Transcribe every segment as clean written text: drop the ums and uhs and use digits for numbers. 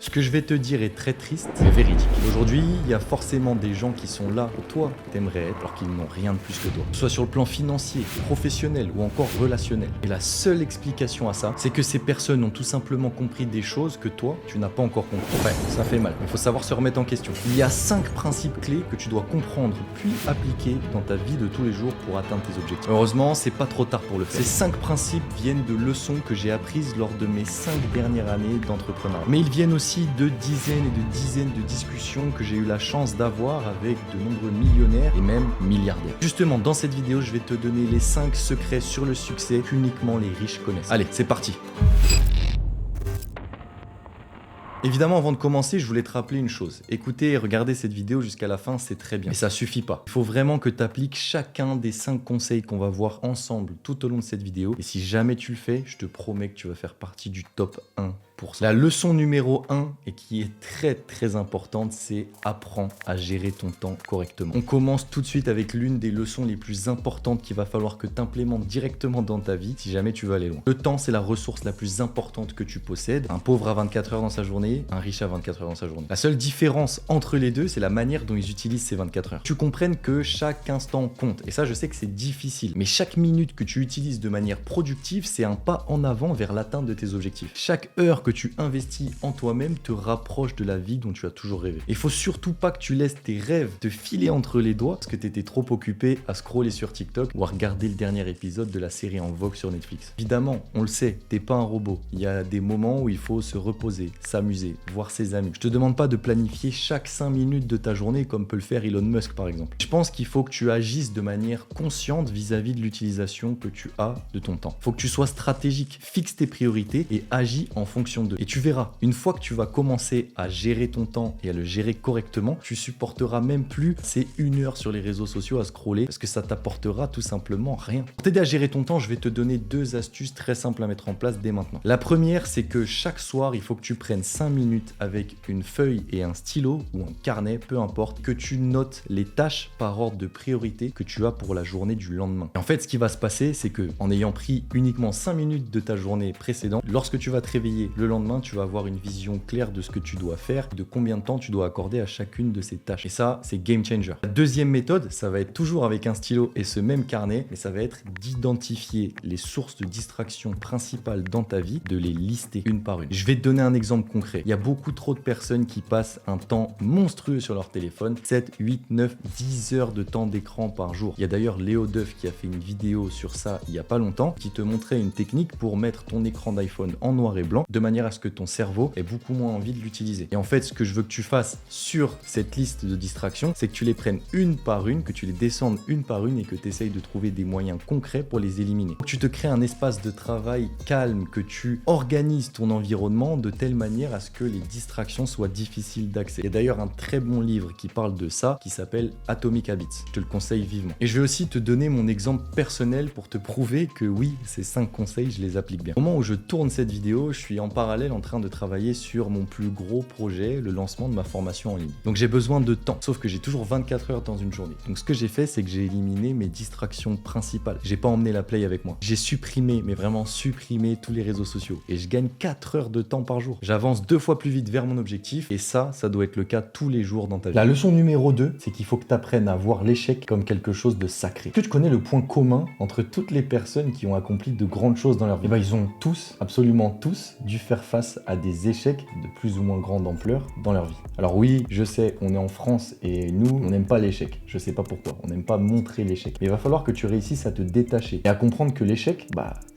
Ce que je vais te dire est très triste, mais véridique. Aujourd'hui, il y a forcément des gens qui sont là où toi t'aimerais être, alors qu'ils n'ont rien de plus que toi. Que ce soit sur le plan financier, professionnel ou encore relationnel. Et la seule explication à ça, c'est que ces personnes ont tout simplement compris des choses que toi, tu n'as pas encore compris. Ouais, ça fait mal. Il faut savoir se remettre en question. Il y a 5 principes clés que tu dois comprendre puis appliquer dans ta vie de tous les jours pour atteindre tes objectifs. Heureusement, c'est pas trop tard pour le faire. Ces 5 principes viennent de leçons que j'ai apprises lors de mes 5 dernières années d'entrepreneuriat. Mais ils viennent aussi de dizaines de discussions que j'ai eu la chance d'avoir avec de nombreux millionnaires et même milliardaires. Justement, dans cette vidéo, je vais te donner les 5 secrets sur le succès qu'uniquement les riches connaissent. Allez, c'est parti! Évidemment, avant de commencer, je voulais te rappeler une chose. Écoutez et regardez cette vidéo jusqu'à la fin, c'est très bien. Mais ça suffit pas. Il faut vraiment que tu appliques chacun des 5 conseils qu'on va voir ensemble tout au long de cette vidéo. Et si jamais tu le fais, je te promets que tu vas faire partie du top 1%. La leçon numéro 1 et qui est très importante, c'est apprends à gérer ton temps correctement. On commence tout de suite avec l'une des leçons les plus importantes qu'il va falloir que tu implémentes directement dans ta vie si jamais tu veux aller loin. Le temps, c'est la ressource la plus importante que tu possèdes. Un pauvre a 24 heures dans sa journée, un riche a 24 heures dans sa journée. La seule différence entre les deux, c'est la manière dont ils utilisent ces 24 heures. Tu comprennes que chaque instant compte. Et ça, je sais que c'est difficile. Mais chaque minute que tu utilises de manière productive, c'est un pas en avant vers l'atteinte de tes objectifs. Chaque heure que tu investis en toi-même te rapproche de la vie dont tu as toujours rêvé. Il faut surtout pas que tu laisses tes rêves te filer entre les doigts parce que tu étais trop occupé à scroller sur TikTok ou à regarder le dernier épisode de la série en vogue sur Netflix. Évidemment, on le sait, t'es pas un robot. Il y a des moments où il faut se reposer, s'amuser, voir ses amis. Je te demande pas de planifier chaque 5 minutes de ta journée comme peut le faire Elon Musk par exemple. Je pense qu'il faut que tu agisses de manière consciente vis-à-vis de l'utilisation que tu as de ton temps. Il faut que tu sois stratégique, fixe tes priorités et agis en fonction d'eux. Et tu verras, une fois que tu vas commencer à gérer ton temps et à le gérer correctement, tu supporteras même plus ces 1 heure sur les réseaux sociaux à scroller parce que ça t'apportera tout simplement rien. Pour t'aider à gérer ton temps, je vais te donner 2 astuces très simples à mettre en place dès maintenant. La première, c'est que chaque soir, il faut que tu prennes 5 minutes avec une feuille et un stylo ou un carnet, peu importe, que tu notes les tâches par ordre de priorité que tu as pour la journée du lendemain. Et en fait, ce qui va se passer, c'est que en ayant pris uniquement 5 minutes de ta journée précédente, lorsque tu vas te réveiller le lendemain, tu vas avoir une vision claire de ce que tu dois faire, de combien de temps tu dois accorder à chacune de ces tâches. Et ça, c'est game changer. La deuxième méthode, ça va être toujours avec un stylo et ce même carnet, mais ça va être d'identifier les sources de distraction principales dans ta vie, de les lister une par une. Je vais te donner un exemple concret. Il y a beaucoup trop de personnes qui passent un temps monstrueux sur leur téléphone, 7, 8, 9, 10 heures de temps d'écran par jour. Il y a d'ailleurs Léo Duff qui a fait une vidéo sur ça il y a pas longtemps, qui te montrait une technique pour mettre ton écran d'iPhone en noir et blanc, de manière à ce que ton cerveau ait beaucoup moins envie de l'utiliser. Et en fait, ce que je veux que tu fasses sur cette liste de distractions, c'est que tu les prennes une par une, que tu les descendes une par une et que tu essayes de trouver des moyens concrets pour les éliminer. Tu te crées un espace de travail calme, que tu organises ton environnement de telle manière à ce que les distractions soient difficiles d'accès. Il y a d'ailleurs un très bon livre qui parle de ça, qui s'appelle Atomic Habits. Je te le conseille vivement. Et je vais aussi te donner mon exemple personnel pour te prouver que oui, ces 5 conseils, je les applique bien. Au moment où je tourne cette vidéo, je suis en parallèle en train de travailler sur mon plus gros projet, le lancement de ma formation en ligne. Donc j'ai besoin de temps, sauf que j'ai toujours 24 heures dans une journée. Donc ce que j'ai fait, c'est que j'ai éliminé mes distractions principales. J'ai pas emmené la play avec moi. J'ai supprimé, mais vraiment supprimé tous les réseaux sociaux. Et je gagne 4 heures de temps par jour. J'avance 2 fois plus vite vers mon objectif et ça doit être le cas tous les jours dans ta vie. La leçon numéro 2, c'est qu'il faut que tu apprennes à voir l'échec comme quelque chose de sacré. Est-ce que tu connais le point commun entre toutes les personnes qui ont accompli de grandes choses dans leur vie? Eh ben, ils ont tous, absolument tous, dû faire face à des échecs de plus ou moins grande ampleur dans leur vie. Alors oui, je sais, on est en France et nous, on n'aime pas l'échec. Je sais pas pourquoi, on n'aime pas montrer l'échec. Mais il va falloir que tu réussisses à te détacher et à comprendre que l'échec,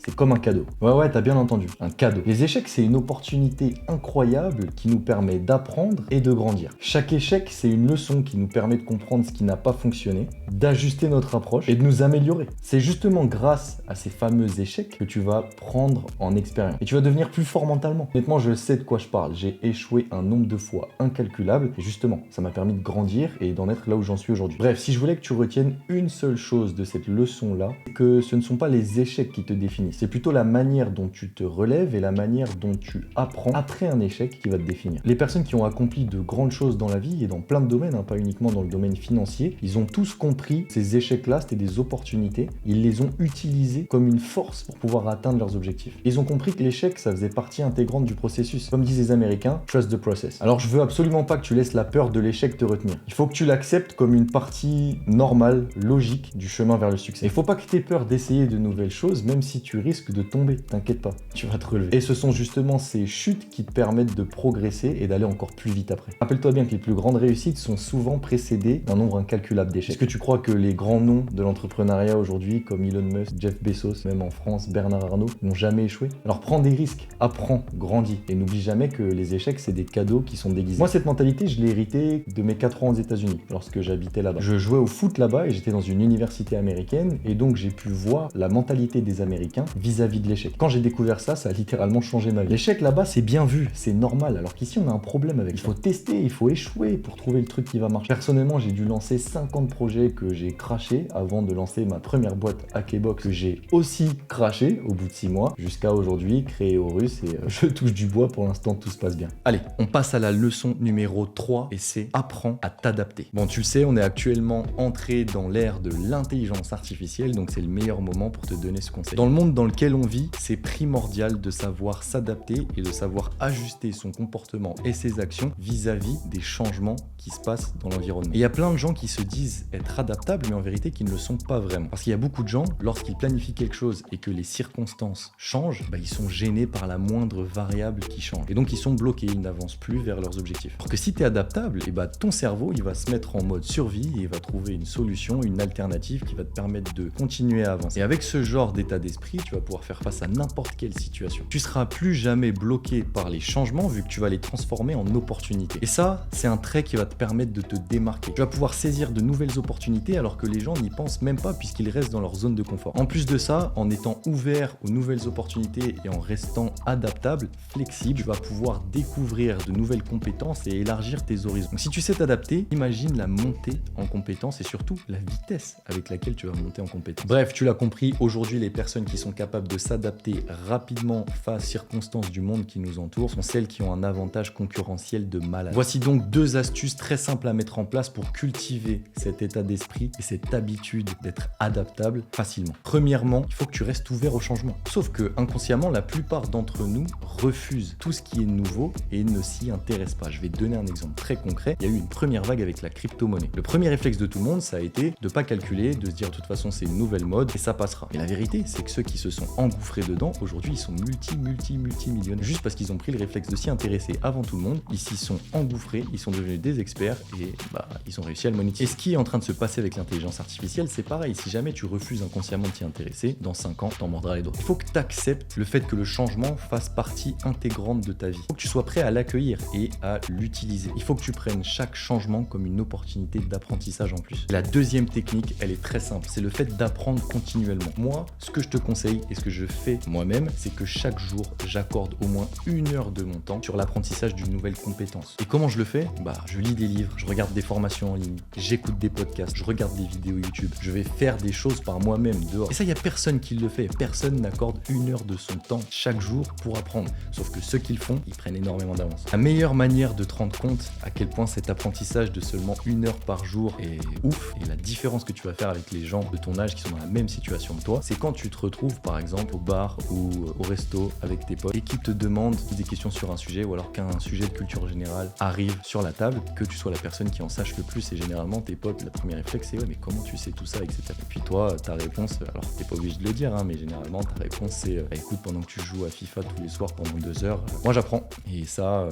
c'est comme un cadeau. Ouais, t'as bien entendu, un cadeau. Les échecs, c'est une opportunité incroyable qui nous permet d'apprendre et de grandir. Chaque échec, c'est une leçon qui nous permet de comprendre ce qui n'a pas fonctionné, d'ajuster notre approche et de nous améliorer. C'est justement grâce à ces fameux échecs que tu vas prendre en expérience et tu vas devenir plus fort mentalement. Honnêtement, je sais de quoi je parle. J'ai échoué un nombre de fois incalculable et justement, ça m'a permis de grandir et d'en être là où j'en suis aujourd'hui. Bref, si je voulais que tu retiennes une seule chose de cette leçon-là, c'est que ce ne sont pas les échecs qui te définissent. C'est plutôt la manière dont tu te relèves et la manière dont tu apprends après un échec qui va te définir. Les personnes qui ont accompli de grandes choses dans la vie et dans plein de domaines, pas uniquement dans le domaine financier, ils ont tous compris ces échecs-là, c'était des opportunités. Ils les ont utilisés comme une force pour pouvoir atteindre leurs objectifs. Ils ont compris que l'échec, ça faisait partie intégrante du processus. Comme disent les Américains, trust the process. Alors je veux absolument pas que tu laisses la peur de l'échec te retenir. Il faut que tu l'acceptes comme une partie normale, logique du chemin vers le succès. Il faut pas que tu aies peur d'essayer de nouvelles choses, même si tu risques de tomber. T'inquiète pas, tu vas te relever. Et ce sont justement ces chutes qui te permettent de progresser et d'aller encore plus vite après. Rappelle-toi bien que les plus grandes réussites sont souvent précédées d'un nombre incalculable d'échecs. Est-ce que tu crois que les grands noms de l'entrepreneuriat aujourd'hui, comme Elon Musk, Jeff Bezos, même en France, Bernard Arnault, n'ont jamais échoué? Alors prends des risques, apprends, grandis. Et n'oublie jamais que les échecs, c'est des cadeaux qui sont déguisés. Moi, cette mentalité, je l'ai héritée de mes 4 ans aux États-Unis, lorsque j'habitais là-bas. Je jouais au foot là-bas et j'étais dans une université américaine, et donc j'ai pu voir la mentalité des Américains vis-à-vis de l'échec. Quand j'ai découvert ça, ça a littéralement changé ma vie. L'échec là-bas, c'est bien vu, c'est normal, alors qu'ici, on a un problème avec ça. Il faut tester, il faut échouer pour trouver le truc qui va marcher. Personnellement, j'ai dû lancer 50 projets que j'ai crashés avant de lancer ma première boîte Hackebox que j'ai aussi crashé au bout de 6 mois, jusqu'à aujourd'hui, créé au russe, et je touche du bois, pour l'instant, tout se passe bien. Allez, on passe à la leçon numéro 3, et c'est apprends à t'adapter. Bon, tu le sais, on est actuellement entré dans l'ère de l'intelligence artificielle, donc c'est le meilleur moment pour te donner ce conseil. Dans le monde dans lequel on vit, c'est primordial de savoir s'adapter et de savoir ajuster son comportement et ses actions vis-à-vis des changements qui se passent dans l'environnement. Et il y a plein de gens qui se disent être adaptables, mais en vérité qui ne le sont pas vraiment. Parce qu'il y a beaucoup de gens, lorsqu'ils planifient quelque chose et que les circonstances changent, ils sont gênés par la moindre variable qui change. Et donc ils sont bloqués, ils n'avancent plus vers leurs objectifs. Alors que si tu es adaptable, ton cerveau il va se mettre en mode survie et il va trouver une solution, une alternative qui va te permettre de continuer à avancer. Et avec ce genre d'état d'esprit, tu vas pouvoir faire face à n'importe quelle situation. Tu seras plus jamais bloqué par les changements vu que tu vas les transformer en opportunités. Et ça, c'est un trait qui va te permettre de te démarquer. Tu vas pouvoir saisir de nouvelles opportunités alors que les gens n'y pensent même pas puisqu'ils restent dans leur zone de confort. En plus de ça, en étant ouvert aux nouvelles opportunités et en restant adaptable, flexible, tu vas pouvoir découvrir de nouvelles compétences et élargir tes horizons. Donc si tu sais t'adapter, imagine la montée en compétences et surtout la vitesse avec laquelle tu vas monter en compétences. Bref, tu l'as compris, aujourd'hui les personnes qui sont capables de s'adapter rapidement face aux circonstances du monde qui nous entoure sont celles qui ont un avantage concurrentiel de malade. Voici donc 2 astuces très simples à mettre en place pour cultiver cet état d'esprit et cette habitude d'être adaptable facilement. Premièrement, il faut que tu restes ouvert au changement. Sauf que inconsciemment, la plupart d'entre nous refusent tout ce qui est nouveau et ne s'y intéressent pas. Je vais te donner un exemple très concret. Il y a eu une première vague avec la crypto-monnaie. Le premier réflexe de tout le monde, ça a été de pas calculer, de se dire de toute façon c'est une nouvelle mode et ça passera. Et la vérité, c'est que ceux qui se sont engouffrés dedans, aujourd'hui ils sont multimillionnaires. Juste parce qu'ils ont pris le réflexe de s'y intéresser avant tout le monde, ils s'y sont engouffrés, ils sont devenus des experts et ils ont réussi à le monétiser. Et ce qui est en train de se passer avec l'intelligence artificielle, c'est pareil. Si jamais tu refuses inconsciemment de t'y intéresser, dans 5 ans, t'en mordras les doigts. Il faut que tu acceptes le fait que le changement fasse partie intégrante de ta vie. Il faut que tu sois prêt à l'accueillir et à l'utiliser. Il faut que tu prennes chaque changement comme une opportunité d'apprentissage en plus. La deuxième technique, elle est très simple. C'est le fait d'apprendre continuellement. Moi, ce que je te conseille et ce que je fais moi-même, c'est que chaque jour, j'accorde au moins 1 heure de mon temps sur l'apprentissage d'une nouvelle compétence. Et comment je le fais? Je lis des livres, je regarde des formations en ligne, j'écoute des podcasts, je regarde des vidéos YouTube, je vais faire des choses par moi-même dehors. Et ça, il n'y a personne qui le fait. Personne n'accorde 1 heure de son temps chaque jour pour apprendre. Sauf que ceux qui le font, ils prennent énormément d'avance. La meilleure manière de te rendre compte à quel point cet apprentissage de seulement 1 heure par jour est ouf et la différence que tu vas faire avec les gens de ton âge qui sont dans la même situation que toi, c'est quand tu te retrouves par exemple au bar ou au resto avec tes potes et qui te demandent des questions sur un sujet ou alors qu'un sujet de culture générale arrive sur la table, que tu sois la personne qui en sache le plus et généralement tes potes, la première réflexe c'est ouais mais comment tu sais tout ça, etc. Et puis toi, ta réponse, alors t'es pas obligé de le dire mais généralement ta réponse c'est écoute, pendant que tu joues à FIFA tous les soirs pendant 2 heures, moi j'apprends et ça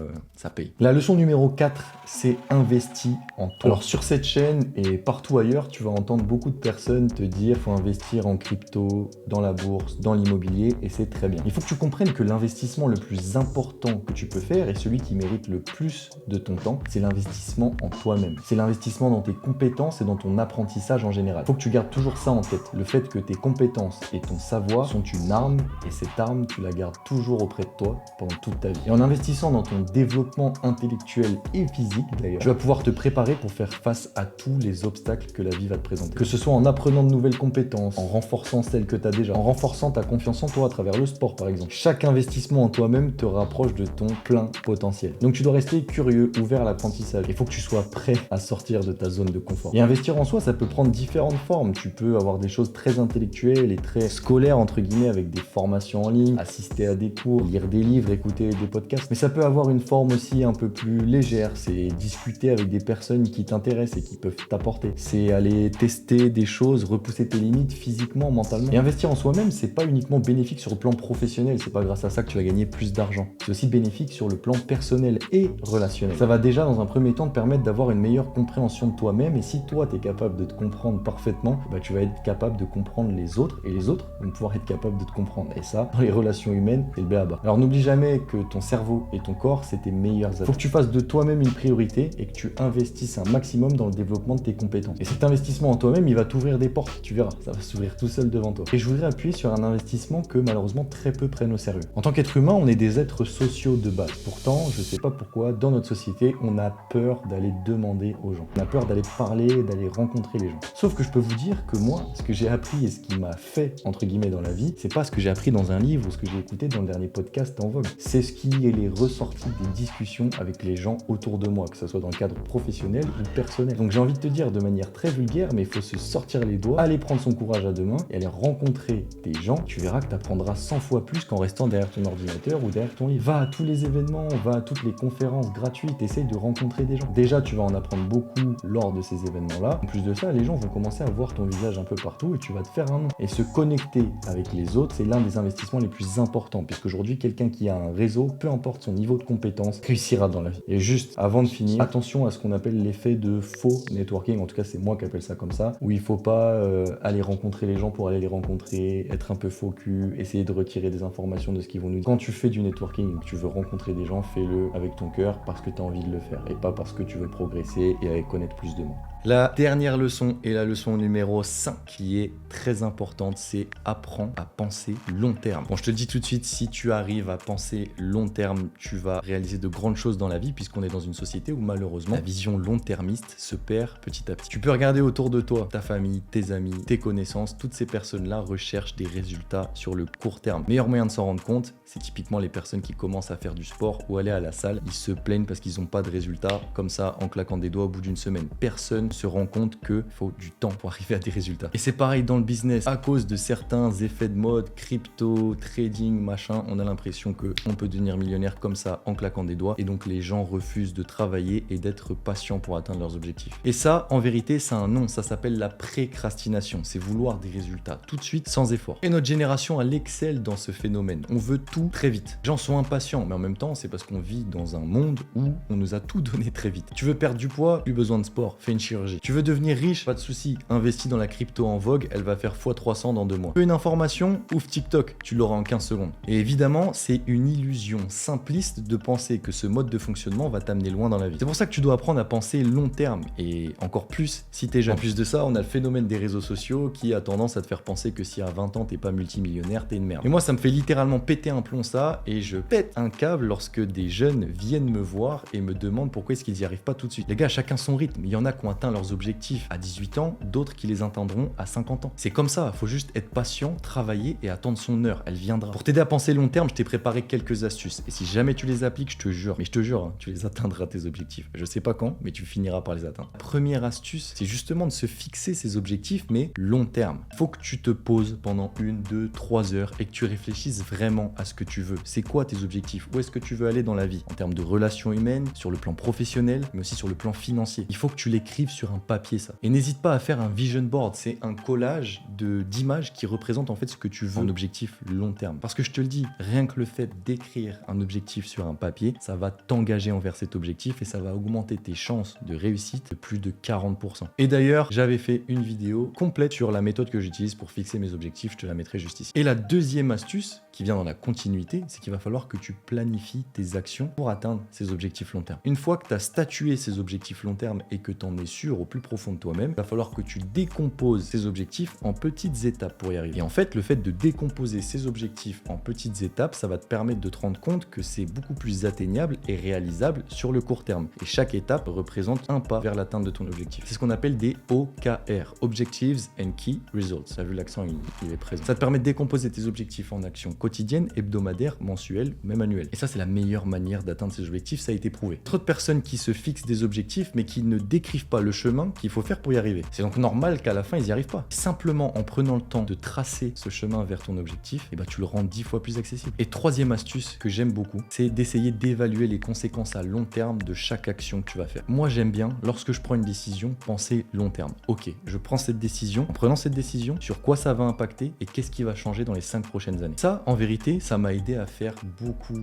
paye. La leçon numéro 4, c'est investis en toi. Alors sur cette chaîne et partout ailleurs, tu vas entendre beaucoup de personnes te dire faut investir en crypto, dans la bourse, dans l'immobilier et c'est très bien. Il faut que tu comprennes que l'investissement le plus important que tu peux faire et celui qui mérite le plus de ton temps, c'est l'investissement en toi-même. C'est l'investissement dans tes compétences et dans ton apprentissage en général. Il faut que tu gardes toujours ça en tête. Le fait que tes compétences et ton savoir sont une arme et cette arme, tu la gardes toujours auprès de toi pendant toute ta vie. Et en investissant dans ton développement intellectuel et physique d'ailleurs, tu vas pouvoir te préparer pour faire face à tous les obstacles que la vie va te présenter. Que ce soit en apprenant de nouvelles compétences, en renforçant celles que tu as déjà, en renforçant renforçant ta confiance en toi à travers le sport par exemple. Chaque investissement en toi-même te rapproche de ton plein potentiel. Donc tu dois rester curieux, ouvert à l'apprentissage. Il faut que tu sois prêt à sortir de ta zone de confort. Et investir en soi, ça peut prendre différentes formes. Tu peux avoir des choses très intellectuelles et très scolaires entre guillemets avec des formations en ligne, assister à des cours, lire des livres, écouter des podcasts. Mais ça peut avoir une forme aussi un peu plus légère. C'est discuter avec des personnes qui t'intéressent et qui peuvent t'apporter. C'est aller tester des choses, repousser tes limites physiquement, mentalement. Et investir en soi-même, c'est pas uniquement bénéfique sur le plan professionnel. C'est pas grâce à ça que tu vas gagner plus d'argent. C'est aussi bénéfique sur le plan personnel et relationnel. Ça va déjà dans un premier temps te permettre d'avoir une meilleure compréhension de toi-même. Et si toi, tu es capable de te comprendre parfaitement, bah, tu vas être capable de comprendre les autres. Et les autres vont pouvoir être capables de te comprendre. Et ça, dans les relations humaines, c'est le b.a.-ba. Alors n'oublie jamais que ton cerveau et ton corps, c'est tes meilleurs atouts. Faut que tu fasses de toi-même une priorité et que tu investisses un maximum dans le développement de tes compétences. Et cet investissement en toi-même, il va t'ouvrir des portes. Tu verras, ça va s'ouvrir tout seul devant toi. Et je voudrais appuyer sur un investissement que malheureusement très peu prennent au sérieux. En tant qu'être humain, on est des êtres sociaux de base. Pourtant, je sais pas pourquoi, dans notre société, on a peur d'aller demander aux gens. On a peur d'aller parler, d'aller rencontrer les gens. Sauf que je peux vous dire que moi, ce que j'ai appris et ce qui m'a fait, entre guillemets, dans la vie, c'est pas ce que j'ai appris dans un livre ou ce que j'ai écouté dans le dernier podcast en vogue. C'est ce qui est ressorti des discussions avec les gens autour de moi, que ce soit dans le cadre professionnel ou personnel. Donc j'ai envie de te dire de manière très vulgaire, mais il faut se sortir les doigts, aller prendre son courage à deux mains et aller rencontrer des gens. Tu verras que tu apprendras 100 fois plus qu'en restant derrière ton ordinateur ou derrière ton livre. Va à tous les événements, va à toutes les conférences gratuites, essaye de rencontrer des gens. Déjà, tu vas en apprendre beaucoup lors de ces événements-là. En plus de ça, les gens vont commencer à voir ton visage un peu partout et tu vas te faire un nom. Et se connecter avec les autres, c'est l'un des investissements les plus importants, puisqu'aujourd'hui, quelqu'un qui a un réseau, peu importe son niveau de compétence, réussira dans la vie. Et juste, avant de finir, attention à ce qu'on appelle l'effet de faux networking, en tout cas c'est moi qui appelle ça comme ça, où il faut pas aller rencontrer les gens pour aller les rencontrer, être un peu faux cul, essayer de retirer des informations de ce qu'ils vont nous dire. Quand tu fais du networking, que tu veux rencontrer des gens, fais-le avec ton cœur parce que tu as envie de le faire et pas parce que tu veux progresser et connaître plus de monde. La dernière leçon est la leçon numéro 5 qui est très importante, c'est apprends à penser long terme. Bon, je te le dis tout de suite, si tu arrives à penser long terme, tu vas réaliser de grandes choses dans la vie puisqu'on est dans une société où malheureusement la vision long-termiste se perd petit à petit. Tu peux regarder autour de toi, ta famille, tes amis, tes connaissances, toutes ces personnes-là recherchent des résultats sur le court terme. Meilleur moyen de s'en rendre compte, c'est typiquement les personnes qui commencent à faire du sport ou aller à la salle. Ils se plaignent parce qu'ils n'ont pas de résultats comme ça en claquant des doigts au bout d'une semaine. Personne se rend compte qu'il faut du temps pour arriver à des résultats. Et c'est pareil dans le business. À cause de certains effets de mode, crypto, trading, machin, on a l'impression qu'on peut devenir millionnaire comme ça en claquant des doigts. Et donc les gens refusent de travailler et d'être patients pour atteindre leurs objectifs. Et ça, en vérité, c'est un nom. Ça s'appelle la précrastination. C'est vouloir des résultats tout de suite sans effort. Et notre génération, elle excelle dans ce phénomène. On veut tout très vite. Les gens sont impatients, mais en même temps, c'est parce qu'on vit dans un monde où on nous a tout donné très vite. Tu veux perdre du poids, plus besoin de sport, fais une chirurgie. Tu veux devenir riche, pas de souci, investis dans la crypto en vogue, elle va faire x300 dans 2 mois. Tu veux une information, ouvre TikTok, tu l'auras en 15 secondes. Et évidemment, c'est une illusion simpliste de penser que ce mode de fonctionnement va t'amener loin dans la vie. C'est pour ça que tu dois apprendre à penser long terme, et encore plus si t'es jeune. En plus de ça, on a le phénomène des réseaux sociaux qui a tendance à te faire penser que si à 20 ans t'es pas multimillionnaire, t'es une merde. Et moi, ça me fait littéralement péter un plomb ça, et je pète un câble lorsque des jeunes viennent me voir et me demandent pourquoi est-ce qu'ils y arrivent pas tout de suite. Les gars, chacun son rythme. Il y en a qui ont atteint leurs objectifs à 18 ans, d'autres qui les atteindront à 50 ans. C'est comme ça, faut juste être patient, travailler et attendre son heure, elle viendra. Pour t'aider à penser long terme, je t'ai préparé quelques astuces. Et si jamais tu les appliques, je te jure, mais je te jure, hein, tu les atteindras tes objectifs. Je sais pas quand, mais tu finiras par les atteindre. La première astuce, c'est justement de se fixer ces objectifs, mais long terme. Faut que tu te poses pendant 1, 2, 3 heures et que tu réfléchisses vraiment à ce que tu veux. C'est quoi tes objectifs? Où est-ce que tu veux aller dans la vie? En termes de relations humaines, sur le plan professionnel, mais aussi sur le plan financier. Il faut que tu l'écrives sur un papier, ça. Et n'hésite pas à faire un vision board. C'est un collage d'images qui représentent en fait ce que tu veux, un objectif long terme. Parce que je te le dis, rien que le fait d'écrire un objectif sur un papier, ça va t'engager envers cet objectif et ça va augmenter tes chances de réussite de plus de 40%. Et d'ailleurs, j'avais fait une vidéo complète sur la méthode que j'utilise pour fixer mes objectifs. Je te la mettrai juste ici. Et la deuxième astuce, qui vient dans la continuité, c'est qu'il va falloir que tu planifies tes actions pour atteindre ces objectifs long terme. Une fois que tu as statué ces objectifs long terme et que tu en es sûr, sûr au plus profond de toi-même, il va falloir que tu décomposes ces objectifs en petites étapes pour y arriver. Et en fait, le fait de décomposer ces objectifs en petites étapes, ça va te permettre de te rendre compte que c'est beaucoup plus atteignable et réalisable sur le court terme. Et chaque étape représente un pas vers l'atteinte de ton objectif. C'est ce qu'on appelle des OKR, Objectives and Key Results. Ça, vu l'accent, il est présent. Ça te permet de décomposer tes objectifs en actions quotidiennes, hebdomadaires, mensuelles, même annuelles. Et ça, c'est la meilleure manière d'atteindre ces objectifs, ça a été prouvé. Trop de personnes qui se fixent des objectifs, mais qui ne décrivent pas le chemin qu'il faut faire pour y arriver. C'est donc normal qu'à la fin, ils n'y arrivent pas. Simplement en prenant le temps de tracer ce chemin vers ton objectif, et tu le rends 10 fois plus accessible. Et troisième astuce que j'aime beaucoup, c'est d'essayer d'évaluer les conséquences à long terme de chaque action que tu vas faire. Moi, j'aime bien, lorsque je prends une décision, penser long terme. Ok, je prends cette décision. En prenant cette décision, sur quoi ça va impacter et qu'est-ce qui va changer dans les 5 prochaines années. Ça, en vérité, ça m'a aidé à faire beaucoup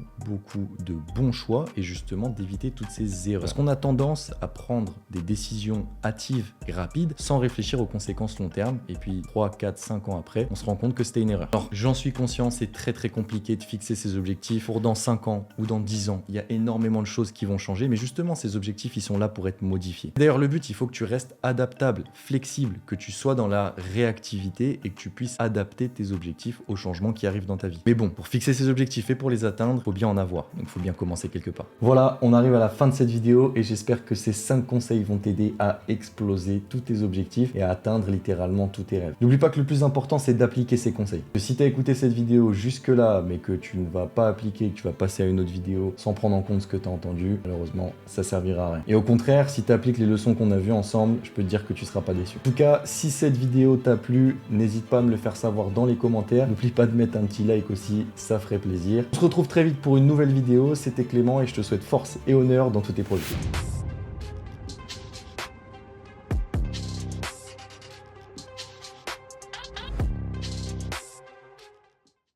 de bons choix et justement d'éviter toutes ces erreurs. Parce qu'on a tendance à prendre des décisions hâtives et rapides sans réfléchir aux conséquences long terme. Et puis 3, 4, 5 ans après, on se rend compte que c'était une erreur. Alors, j'en suis conscient, c'est très compliqué de fixer ses objectifs pour dans 5 ans ou dans 10 ans. Il y a énormément de choses qui vont changer, mais justement, ces objectifs, ils sont là pour être modifiés. D'ailleurs, le but, il faut que tu restes adaptable, flexible, que tu sois dans la réactivité et que tu puisses adapter tes objectifs aux changements qui arrivent dans ta vie. Mais bon, pour fixer ces objectifs et pour les atteindre, il faut bien en avoir. Donc, il faut bien commencer quelque part. Voilà, on arrive à la fin de cette vidéo et j'espère que ces 5 conseils vont t'aider à exploser tous tes objectifs et à atteindre littéralement tous tes rêves. N'oublie pas que le plus important, c'est d'appliquer ces conseils. Si tu as écouté cette vidéo jusque-là, mais que tu ne vas pas appliquer, que tu vas passer à une autre vidéo sans prendre en compte ce que tu as entendu, malheureusement, ça servira à rien. Et au contraire, si tu appliques les leçons qu'on a vues ensemble, je peux te dire que tu ne seras pas déçu. En tout cas, si cette vidéo t'a plu, n'hésite pas à me le faire savoir dans les commentaires. N'oublie pas de mettre un petit like aussi, ça ferait plaisir. On se retrouve très vite pour une nouvelle vidéo. C'était Clément et je te souhaite force et honneur dans tous tes projets.